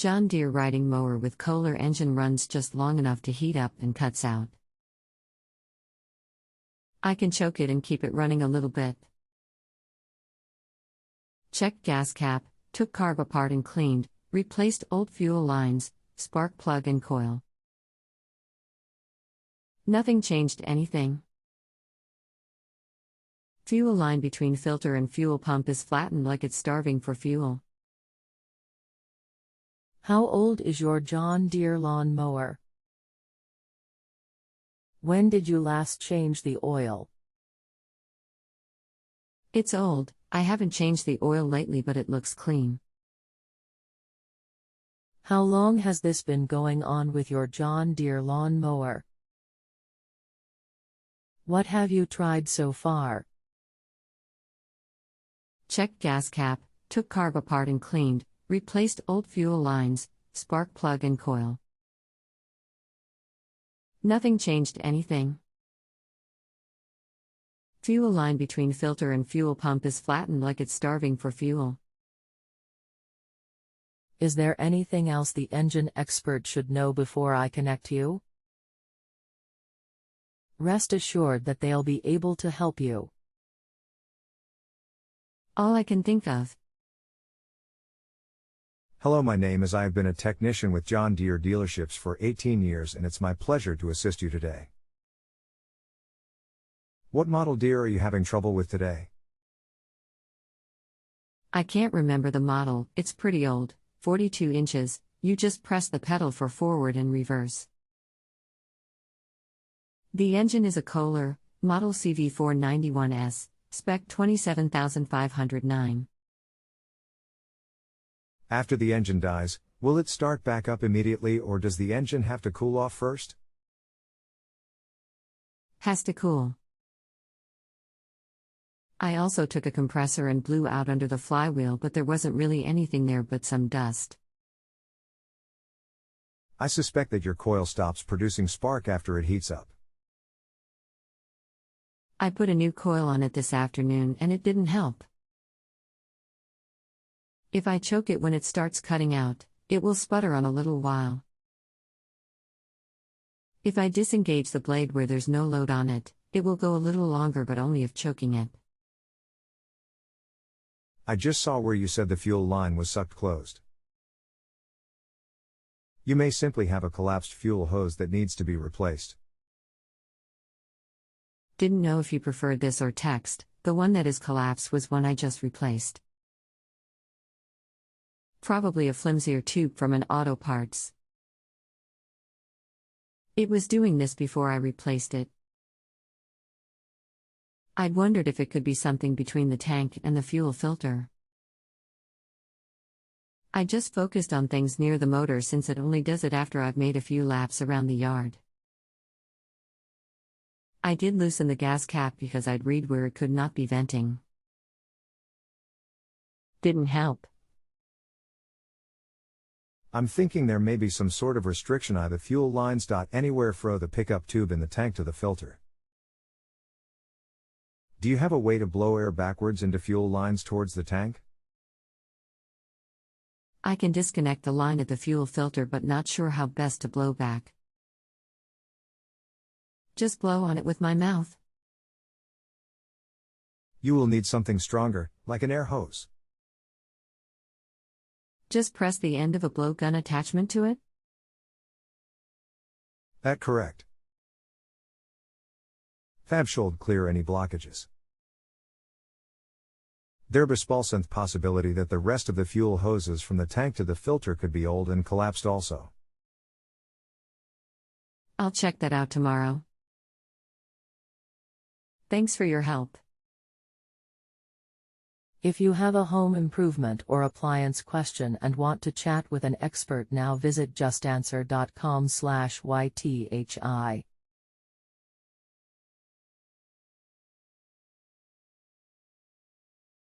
John Deere riding mower with kohler engine runs just long enough to heat up and cuts out. I can choke it and keep it running a little bit. Checked gas cap, took carb apart and cleaned, replaced old fuel lines, spark plug and coil. Nothing changed anything. Fuel line between filter and fuel pump is flattened like it's starving for fuel. How old is your John Deere lawn mower? When did you last change the oil? It's old, I haven't changed the oil lately, but it looks clean. How long has this been going on with your John Deere lawn mower? What have you tried so far? Checked gas cap, took carb apart and cleaned, replaced old fuel lines, spark plug and coil. Nothing changed anything. Fuel line between filter and fuel pump is flattened like it's starving for fuel. Is there anything else the engine expert should know before I connect you? Rest assured that they'll be able to help you. All I can think of. Hello, my name is I have been a technician with John Deere dealerships for 18 years and it's my pleasure to assist you today. What model Deere are you having trouble with today? I can't remember the model, it's pretty old, 42 inches, you just press the pedal for forward and reverse. The engine is a Kohler, model CV491S, spec 27509. After the engine dies, will it start back up immediately or does the engine have to cool off first? Has to cool. I also took a compressor and blew out under the flywheel, but there wasn't really anything there but some dust. I suspect that your coil stops producing spark after it heats up. I put a new coil on it this afternoon and it didn't help. If I choke it when it starts cutting out, it will sputter on a little while. If I disengage the blade where there's no load on it, it will go a little longer but only if choking it. I just saw where you said the fuel line was sucked closed. You may simply have a collapsed fuel hose that needs to be replaced. Didn't know if you preferred this or text, the one that is collapsed was one I just replaced. Probably a flimsier tube from an auto parts. It was doing this before I replaced it. I'd wondered if it could be something between the tank and the fuel filter. I just focused on things near the motor since it only does it after I've made a few laps around the yard. I did loosen the gas cap because I'd read where it could not be venting. Didn't help. I'm thinking there may be some sort of restriction on the fuel lines. Anywhere throw the pickup tube in the tank to the filter. Do you have a way to blow air backwards into fuel lines towards the tank? I can disconnect the line at the fuel filter but not sure how best to blow back. Just blow on it with my mouth. You will need something stronger, like an air hose. Just press the end of a blowgun attachment to it? That correct. Thatbshould clear any blockages. There is also the possibility that the rest of the fuel hoses from the tank to the filter could be old and collapsed also. I'll check that out tomorrow. Thanks for your help. If you have a home improvement or appliance question and want to chat with an expert now, visit JustAnswer.com/YTHI.